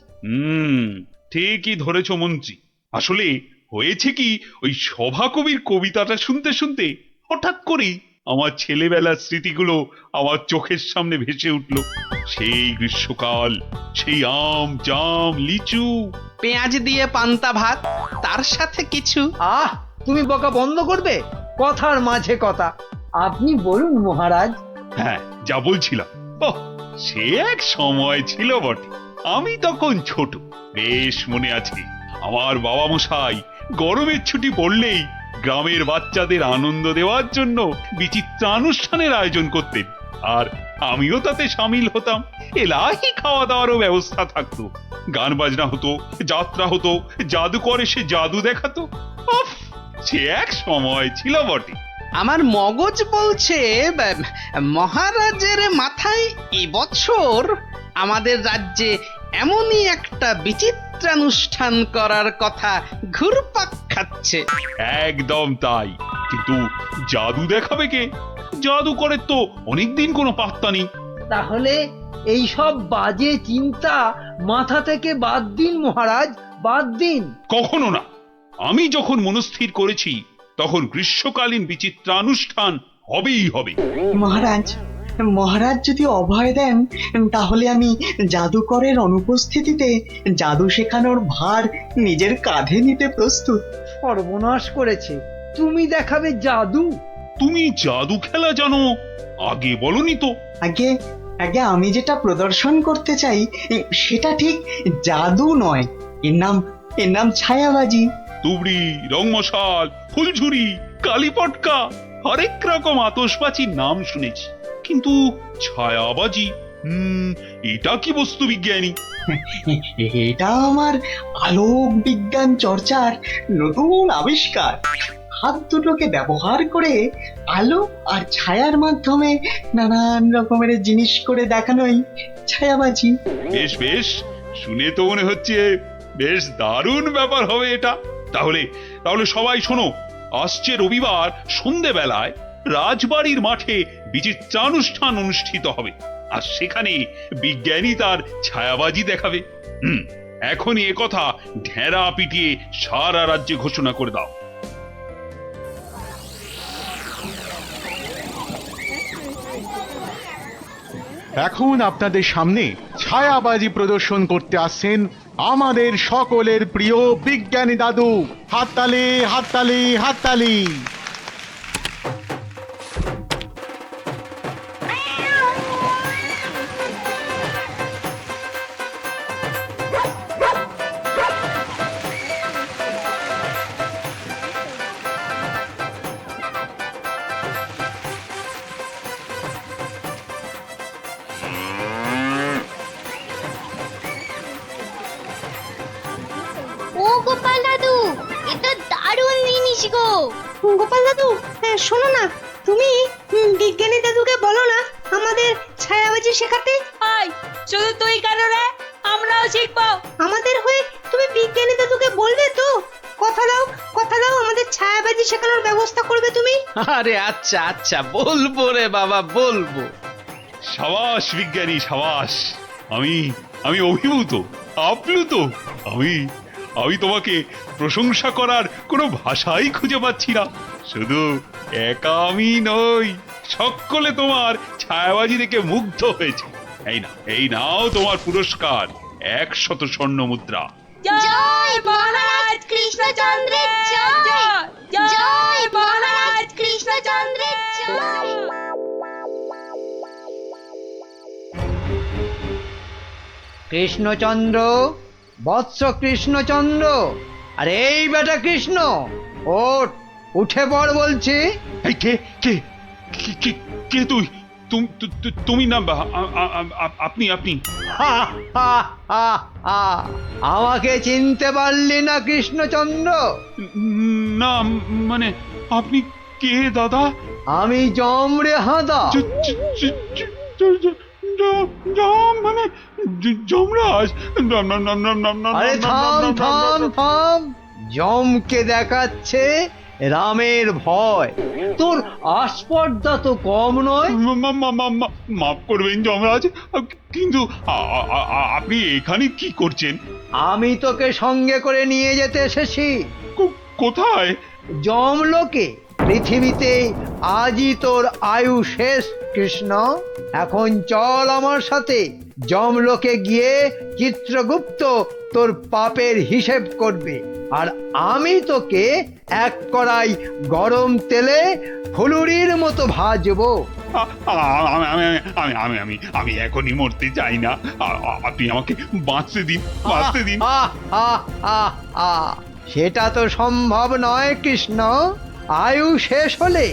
ঠিকই ধরেছো মন্ত্রী। আসলে হয়েছে কি, ওই সভাকবির কবিতাটা শুনতে শুনতে হঠাৎ করেই আমার ছেলেবেলার স্মৃতিগুলো আমার চোখের সামনে ভেসে উঠল। সেই গ্রীষ্মকাল, সেই আম জাম লিচু,
পেঁয়াজ দিয়ে পান্তা ভাত, তার সাথে কিছু।
তুমি বকা বন্ধ করবে? কথার মাঝে কথা। আপনি বলুন মহারাজ।
হ্যাঁ, যা বলছিলাম, সে এক সময় ছিল বটে। আমি তখন ছোট, বেশ মনে আছে। আমার বাবা মশাই গরমের ছুটি পড়লেই গ্রামের বাচ্চাদের আনন্দ দেওয়ার জন্য বিচিত্রানুষ্ঠানের আয়োজন করতেন, আর আমিও তাতে সামিল হতাম। এলাহি খাওয়া দাওয়ারও ব্যবস্থা থাকতো, গান বাজনা হতো, যাত্রা হতো, জাদুকর এসে জাদু দেখাতো। সে এক সময় ছিল বটে।
আমার মগজ বলছে মহারাজের মাথায় এবছর আমাদের রাজ্যে এমনই একটা বিচিত্রানুষ্ঠান করার কথা ঘুরপাক খাচ্ছে।
একদম তাই, কিন্তু জাদু দেখাবে কে? জাদুকরের তো অনেকদিন কোনো পাত্তা নেই।
তাহলে এই সব বাজে চিন্তা মাথা থেকে বাদ দিন মহারাজ, বাদ দিন।
কখনো না। আমি যখন মনস্থির করেছি তখন গ্রীষ্মকালীন বিচিত্রানুষ্ঠান হবেই হবে।
মহারাজ, মহারাজ যদি অভয় দেন তাহলে আমি জাদুকরের অনুপস্থিতিতে জাদু শেখানোর ভার নিজের কাঁধে নিতে প্রস্তুত।
সর্বনাশ করেছে, তুমি দেখাবে জাদু?
তুমি জাদু খেলা জানো? আগে বলনি তো।
আগে আগে আমি যেটা প্রদর্শন করতে চাই সেটা ঠিক জাদু নয়, এর নাম ছায়াবাজি।
তুবড়ি, রংমশাল, ফুলঝুরি, কালীপটকা, হরেক রকম আতশবাজির নাম শুনেছি, কিন্তু ছায়াবাজি, এটা কি বস্তু বিজ্ঞানী?
এটা আমার আলোক বিজ্ঞান চর্চার নতুন আবিষ্কার। হাত দুটোকে ব্যবহার করে আলো আর ছায়ার মাধ্যমে নানান রকমের জিনিস করে দেখানোই ছায়াবাজি।
বেশ বেশ, শুনে তো মনে হচ্ছে বেশ দারুণ ব্যাপার হবে এটা। তাহলে সবাই শোনো, আসছে রবিবার সন্ধেবেলায় রাজবাড়ির মাঠে বিচিত্রানুষ্ঠান অনুষ্ঠিত হবে, আর সেখানে বিজ্ঞানী তার ছায়াবাজি দেখাবে। এখনই এ কথা ঢেরা পিটিয়ে সারা রাজ্যে ঘোষণা করে দাও।
এখন আপনাদের সামনে ছায়াবাজি প্রদর্শন করতে আসছেন আমাদের সকলের প্রিয় বিজ্ঞানী দাদু। হাততালি, হাততালি, হাততালি।
ও বেশি গো।
গোপাল দাদু, শোনো না, তুমি বিজ্ঞানী দাদুকে বলো না আমাদের ছায়াবাজি শেখাতে।
আয়, শুধু তুই কেন রে? আমরাও শিখবো।
আমাদের হয়ে তুমি বিজ্ঞানী দাদুকে বলবে তো? কথা দাও, কথা দাও, আমাদের ছায়াবাজি শেখানোর ব্যবস্থা করবে তুমি।
আরে আচ্ছা আচ্ছা, বলবো রে বাবা, বলবো।
সাবাস বিজ্ঞানী, সাবাস। আমি আমি অভিভূত, আপ্লুত। আমি তোমাকে প্রশংসা করার কোনো ভাষাই খুঁজে পাচ্ছি না। শুধু একা আমি নই, সকলে তোমার ছায়াবাজি দেখে মুগ্ধ হয়েছে। এই নাও তোমার পুরস্কার, 100 স্বর্ণ মুদ্রা।
জয় মহারাজ কৃষ্ণচন্দ্রের জয়, জয় মহারাজ কৃষ্ণচন্দ্রের জয়।
কৃষ্ণচন্দ্র, বৎস কৃষ্ণচন্দ্র, আরে এই বেটা কৃষ্ণ, ওঠ, উঠে পড় বলছি।
এই কে কে কে কে তুই? তুমি না, আপনি?
হা, হা, হা, হা। আমাকে চিনতে পারলি না কৃষ্ণচন্দ্র?
না, মানে আপনি কে দাদা?
আমি যম রে হাঁদা।
মানে যমরাজ?
আরে থাম থাম থাম, যমকে দেখাচ্ছে রামের ভয়, তোর আস্পর্ধা তো কম নয়।
মাফ করবেন যমরাজ, কিন্তু আপনি এখানে কি করছেন?
আমি তোকে সঙ্গে করে নিয়ে যেতে এসেছি।
কোথায়?
যমলোকে। পৃথিবীতে আজই তোর আয়ু শেষ কৃষ্ণ। এখন চল আমার সাথে, যমলোকে গিয়ে চিত্রগুপ্ত তোর পাপের হিসেব করবে, আর আমি তোকে এক কড়াই গরম তেলে ফুলুরির মতো ভাজবো।
আমি এখনই মরতে চাই না, আপনি আমাকে বাঁচতে দিন, বাঁচতে দিন।
সেটা তো সম্ভব নয় কৃষ্ণ, আয়ু শেষ হলে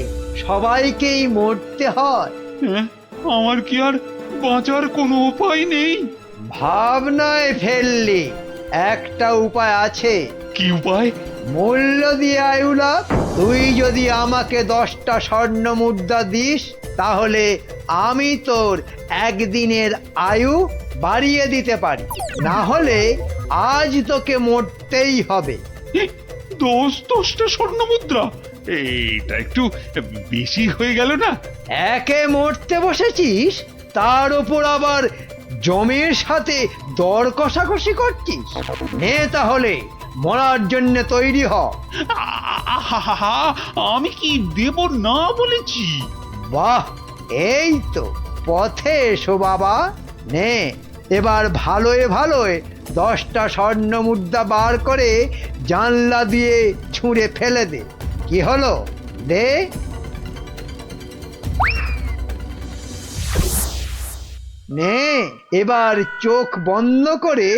সবাইকেই মরতে হয়।
আমার কি আর বাঁচার কোনো উপায় নেই?
ভাবনায় ফেললি, একটা উপায় আছে।
কি উপায়?
মূল্য দিয়ে আয়ু লাভ। তুই যদি আমাকে 10টা স্বর্ণ মুদ্রা দিস, তাহলে আমি তোর একদিনের আয়ু বাড়িয়ে দিতে পারি, না হলে আজ তোকে মরতেই হবে।
10টা স্বর্ণ মুদ্রা? এটা একটু বেশি হয়ে গেল না?
একে মরতে বসেছিস, তার উপর আবার জমির সাথে দর কষাকষি করছিস। নে তাহলে, মরার জন্য তৈরি হ।
আমি কি দেব না বলেছি?
বাহ, এই তো পথে এসো বাবা। নে, এবার ভালোয় ভালোয় 10টা স্বর্ণ মুদ্রা বার করে জানলা দিয়ে ছুঁড়ে ফেলে দে। কি হলো, দে। নে, এবার চোখ বন্ধ করে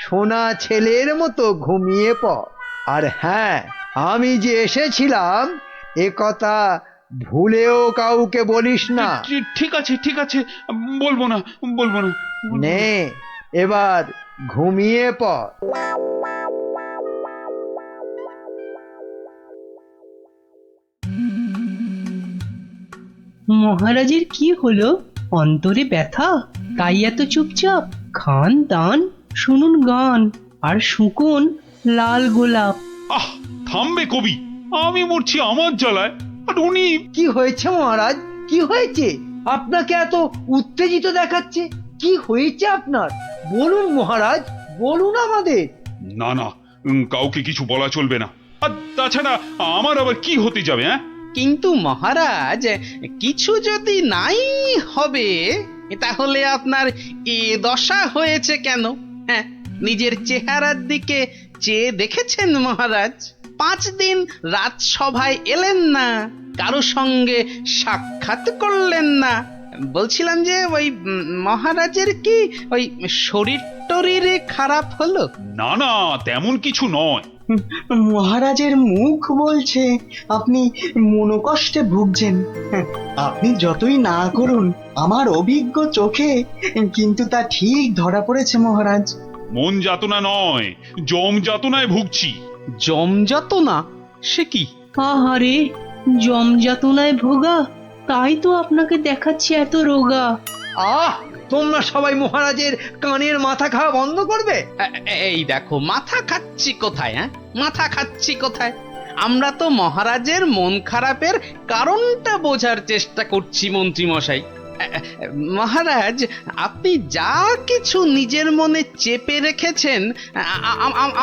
সোনা ছেলের মতো ঘুমিয়ে পড়। আর হ্যাঁ, আমি যে এসেছিলাম এ কথা ভুলেও কাউকে বলিস না।
ঠিক আছে, ঠিক আছে, বলবো না।
নে, এবার ঘুমিয়ে পড়।
মহারাজের কি হলো? অন্তরে ব্যথা, তাই এত চুপচাপ? খান দান, শুনুন গান, আর শুকুন লাল গোলাপ।
আহ, থামবে কবি, আমি মরছি আমার জ্বালায়, আর উনি।
কি হয়েছে মহারাজ, কি হয়েছে? আপনাকে এত উত্তেজিত দেখাচ্ছে, কি হয়েছে আপনার? বলুন মহারাজ, বলুন আমাদের।
না, কাউকে কিছু বলা চলবে না। আর তাছাড়া আমার আবার কি হতে যাবে?
কিন্তু মহারাজ, কিছু যদি নাই হবে, তাহলে আপনার এ দশা হয়েছে কেন? হ্যাঁ, নিজের চেহারার দিকে চেয়ে দেখেছেন মহারাজ? 5 দিন রাজসভায় এলেন না, কারো সঙ্গে সাক্ষাৎ করলেন না। বলছিলাম যে ওই মহারাজের কি ওই শরীর টরীরে খারাপ হলো?
না, তেমন কিছু নয়।
মহারাজের মুখ বলছে আপনি মনোকষ্টে ভুগছেন। আপনি যতই না করুন, আমার অভিজ্ঞ চোখে কিন্তু তা ঠিক ধরা পড়েছে মহারাজ।
মন যাতনা নয়, জম যাতনায় ভুগছি।
জম যাতনা? সে কি?
আহারে, জমযাতনায় ভোগা, তাই তো আপনাকে দেখাচ্ছি এত রোগা।
আহ, তোমরা সবাই মহারাজের কানের মাথা খাওয়া বন্ধ করবে।
এই দেখো, মাথা খাচ্ছি কোথায়? হ্যাঁ, মাথা খাচ্ছি কোথায়? আমরা তো মহারাজের মন খারাপের কারণটা বোঝার চেষ্টা করছি মন্ত্রী মশাই। মহারাজ, আপনি যা কিছু নিজের মনে চেপে রেখেছেন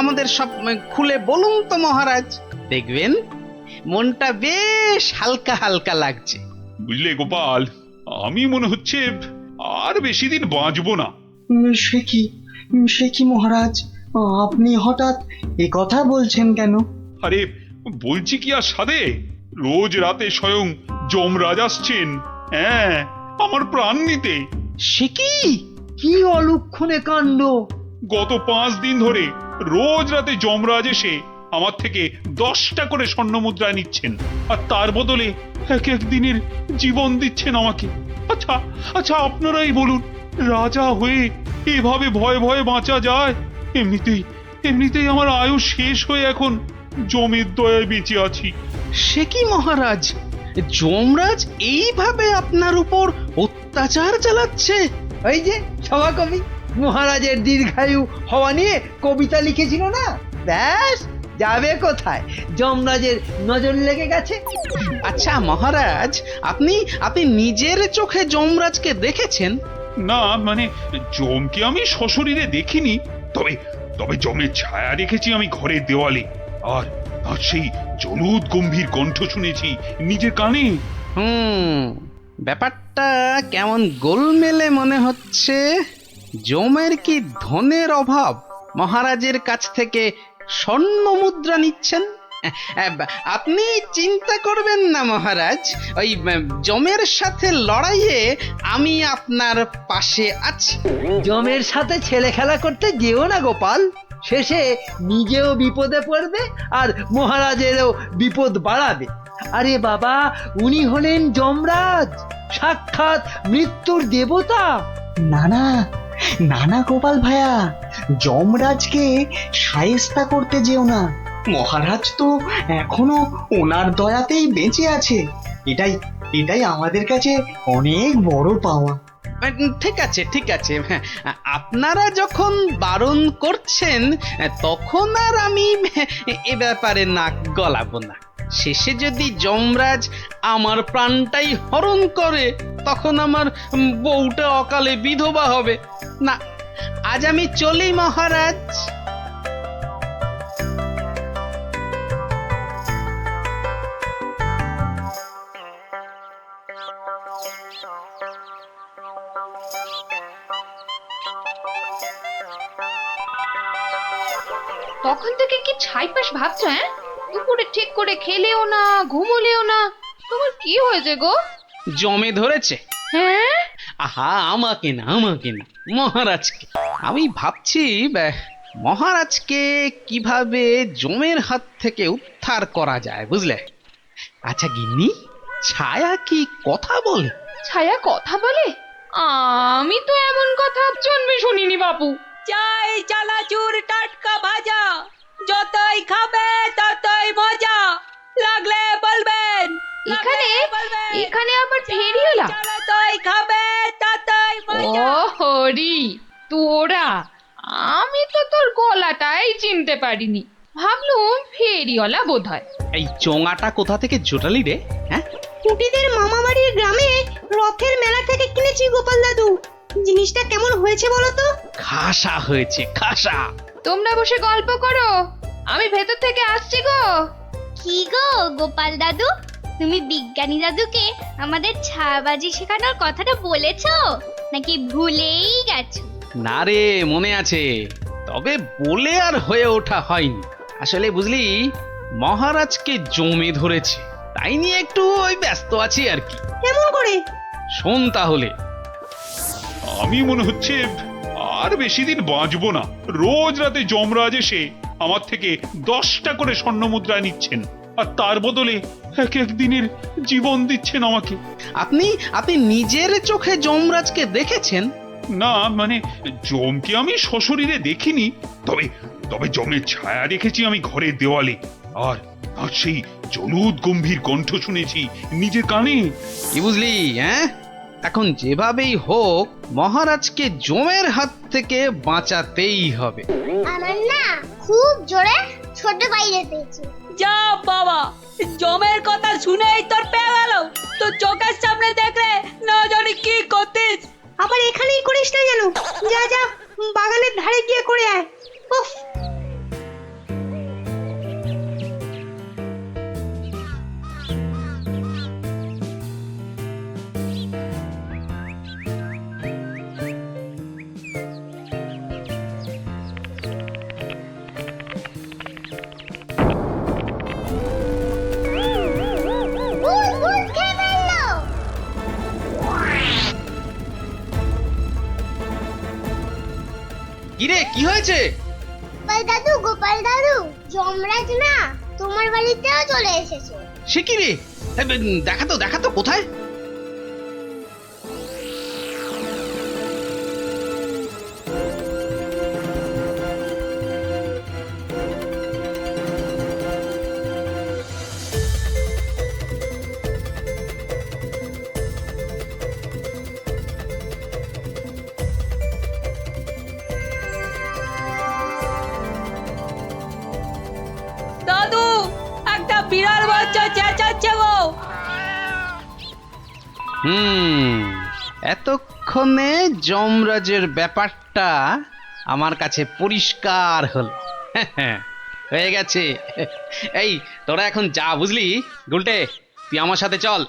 আমাদের সব খুলে বলুন তো মহারাজ। দেখবেন মনটা বেশ হালকা হালকা লাগছে।
বুঝলে গোপাল, আমি মনে হচ্ছে আর বেশি দিন বাঁচবো না।
সে কি মহারাজ, আপনি হঠাৎ এ কথা বলছেন কেন?
আরে বলছি কি আর সাধে, রোজ রাতে স্বয়ং যমরাজ আসছেন, হ্যাঁ, আমার প্রাণ নিতে।
সে কি অলক্ষণে কাণ্ড!
গত 5 দিন ধরে রোজ রাতে যমরাজ এসে আমার থেকে 10টা করে স্বর্ণ মুদ্রা নিচ্ছেন, আর তার বদলে এক এক দিনের জীবন দিচ্ছেন আমাকে। আচ্ছা আচ্ছা, আপনারাই বলুন, রাজা হয়ে এভাবে ভয়ে ভয়ে বাঁচা যায়? এমনিতেই আমার আয়ু শেষ হয়ে এখন জমের দয়ায় বেঁচে আছি।
সে কি মহারাজ, যমরাজ এইভাবে আপনার উপর অত্যাচার চালাচ্ছে?
ওই যে সভাকবি মহারাজের দীর্ঘায়ু হওয়া নিয়ে কবিতা লিখেছিল না, ব্যাস যাবে কোথায়, যমরাজের নজর লেগে গেছে।
আচ্ছা মহারাজ, আপনি নিজের চোখে যমরাজকে দেখেছেন?
না, মানে যমকে আমি সশরীরে দেখিনি, তবে যমের ছায়া দেখেছি আমি ঘরের দেওয়ালে, আর সেই জলুদ গম্ভীর কণ্ঠ শুনেছি নিজের কানে।
ব্যাপারটা কেমন গোলমেলে মনে হচ্ছে। যমের কি ধনের অভাব, মহারাজের কাছ থেকে স্বর্ণ মুদ্রা নিচ্ছেন? আপনি চিন্তা করবেন না মহারাজ, ওই যমের সাথে লড়াইয়ে আমি আপনার পাশে আছি।
যমের সাথে ছেলে খেলা করতে যেও না গোপাল, শেষে নিজেও বিপদে পড়বে আর মহারাজেরও বিপদ বাড়াবে। আরে বাবা, উনি হলেন যমরাজ, সাক্ষাৎ মৃত্যুর দেবতা।
না না গোপাল ভাইয়া, যমরাজকে শায়েস্তা করতে যেও না। মহারাজ তো এখনো ওনার দয়াতেই বেঁচে আছে, এটাই আমাদের কাছে অনেক বড় পাওয়া।
ঠিক আছে, হ্যাঁ, আপনারা যখন বারণ করছেন তখন আর আমি এ ব্যাপারে নাক গলাবো না। শেষে যদি যমরাজ আমার প্রাণটাই হরণ করে, তখন আমার বউটা অকালে বিধবা হবে না। আজ আমি চলি মহারাজ।
তখন থেকে কি ছাইপাশ ভাবছো? হ্যাঁ, দুপুরে ঠিক করে খেলেও না, ঘুমোলেও না, তোমার কি হয়েছে গো?
জমে ধরেছে।
হ্যাঁ,
আহা, আমাকে না মহারাজকে। আমি ভাবছি মহারাজকে কিভাবে জমের হাত থেকে উদ্ধার করা যায়, বুঝলে? আচ্ছা গিন্নি, ছায়া কি কথা বলে?
ছায়া কথা বলে? আমি তো এমন কথা জন্মে শুনিনি বাপু।
চাই চানাচুর টাটকা ভাজা, যতই খাবে ততই মজা, লাগলে বলবেন।
এখানে আবার ফেরিওয়ালা?
যতই খাবে ততই মজা।
ও হরি, তোরা! আমি তো তোর গলাটাই চিনতে পারিনি, ভাবলুম ফেরিওয়ালা বোধহয়।
এই চোঙাটা কোথা থেকে জোটালি রে? হ্যাঁ,
কুটিদের মামা বাড়ির গ্রামে রথের মেলা থেকে কিনেছি গোপাল দাদু। জিনিসটা কেমন হয়েছে বলো তো?
খাসা হয়েছে, খাসা।
তোমরা বসে গল্প করো, আমি ভেতর থেকে আসছি গো।
কি গো গোপাল দাদু, তুমি বিজ্ঞানী দাদুকে আমাদের ছায়াবাজি শেখানোর কথাটা বলেছো নাকি ভুলেই গেছো?
না রে, মনে আছে, তবে বলে আর হয়ে ওঠা হয়নি। আসলে বুঝলি, মহারাজকে জমে ধরেছে, তাই নিয়ে একটু ওই ব্যস্ত আছি আর কি।
কেমন করে?
শোন তাহলে।
আমি মনে হচ্ছে আর বেশি দিন বাঁচবো না। রোজ রাতে যমরাজ এসে আমার থেকে 10টা করে স্বর্ণ মুদ্রা নিচ্ছেন, আর তার বদলে এক এক দিনের জীবন দিচ্ছেন আমাকে।
আপনি নিজের চোখে যমরাজকে দেখেছেন?
না, মানে যমকে আমি সশরীরে দেখিনি, তবে যমের ছায়া দেখেছি আমি ঘরের দেওয়ালে, আর আর সেই জলুদ গম্ভীর কণ্ঠ শুনেছি নিজের কানে।
কি বুঝলি? হ্যাঁ, এখন যেভাবেই হোক মহারাজকে জমের হাত থেকে বাঁচাতেই হবে।
আমার না খুব জোরে ছোট বাইরে পেয়েছে।
যা বাবা, জমের কথা শুনেই তোর পেয়ে গেল। তো চোখের সামনে দেখলে না জানি কি করতিস।
আবার এখানেই করিস না যেন। যা যা, বাগানের ধারে গিয়ে করে আয়। উফ,
কিরে, কি হয়েছে?
গোপাল দাদু, যমরাজ না তোমার বাড়িতেও চলে এসেছে।
সে কি রে? দেখা তো কোথায়?
দাদু, একটা বিড়াল বাচ্চা চেঁচাচ্ছে গো।
এতক্ষণে যমরাজের ব্যাপারটা আমার কাছে পরিষ্কার হলো। হয়ে গেছে। এই তোরা এখন যা, বুঝলি? গুলটে, তুই আমার সাথে চল।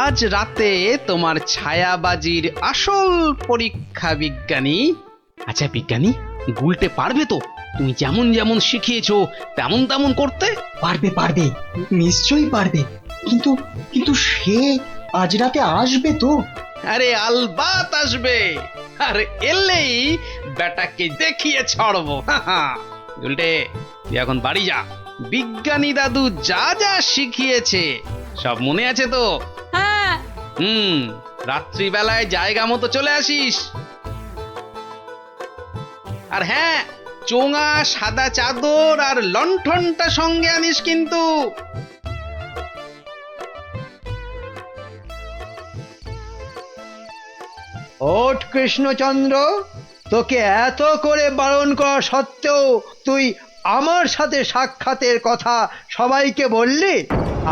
আজ রাতে তোমার ছায়াবাজির আসল পরীক্ষা বিজ্ঞানী। আচ্ছা বিজ্ঞানী, গুলটে পারবে তো তুমি যেমন যেমন শিখিয়েছো তেমন তেমন করতে?
পারবে পারবে, নিশ্চয়ই পারবে। কিন্তু কিন্তু সে আজ রাতে আসবে তো?
আরে আলবাত আসবে, আর এলেই বেটাকে দেখিয়ে ছাড়বো। গুলটে, তুই এখন বাড়ি যা। বিজ্ঞানী দাদু যা যা শিখিয়েছে সব মনে আছে তো?
হ্যাঁ।
রাত্রিবেলায় জায়গা মতো চলে আসিস। আর হ্যাঁ, চোঙা, সাদা চাদর আর লণ্ঠনটা সঙ্গে আনিস কিন্তু।
ওঠ কৃষ্ণচন্দ্র, তোকে এত করে বারণ করা সত্ত্বেও তুই আমার সাথে সাক্ষাতের কথা সবাইকে বললি?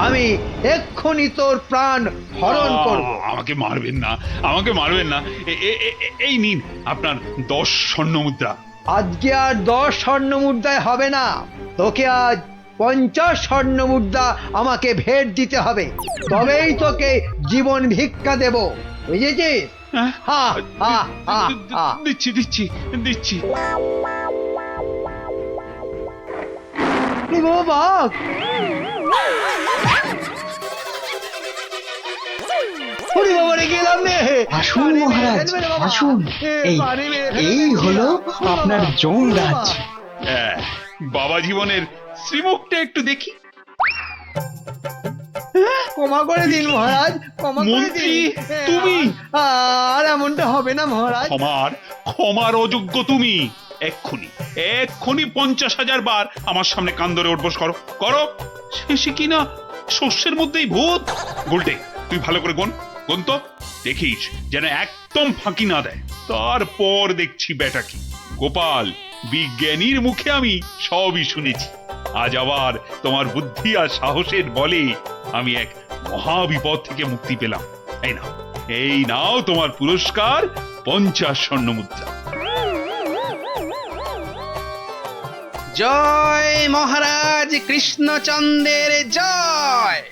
আমি এক্ষুনি তোর প্রাণ হরণ করব।
আমাকে মারবেন না, আমাকে মারবেন না। এই নিন আপনার 10 স্বর্ণ মুদ্রা।
আজকে আর 10 স্বর্ণ মুদ্রায় হবে না, তোকে আজ 50 স্বর্ণ মুদ্রা আমাকে ভেট দিতে হবে, তবেই তোকে জীবন ভিক্ষা দেব, বুঝেছিস? হা হা হা হা।
দিচ্ছি দিচ্ছি দিচ্ছি।
বাঘ,
আসুন মহারাজ, আসুন। এই হলো আপনার যমরাজ।
বাবা জীবনের শ্রীমুখটা একটু দেখি।
ক্ষমা করে দিন মহারাজ, ক্ষমা করে
মন্ত্রী,
দিন।
তুমি?
আর এমনটা হবে না মহারাজ।
ক্ষমার অযোগ্য তুমি। এক্ষুনি 50,000 বার আমার সামনে কান ধরে উঠবোস করো করো। শেষে কিনা শস্যের মধ্যেই ভূত। গুলটে, তুই ভালো করে গুন তো, দেখিস যেন একদম ফাঁকি না দেয়। তারপর দেখছি বেটা কি। গোপাল, বিজ্ঞানীর মুখে আমি সবই শুনেছি। আজ আবার তোমার বুদ্ধি আর সাহসের বলে আমি এক মহাবিপদ থেকে মুক্তি পেলাম। এই নাও তোমার পুরস্কার, 50 স্বর্ণ মুদ্রা।
জয় মহারাজ কৃষ্ণচন্দ্রের জয়।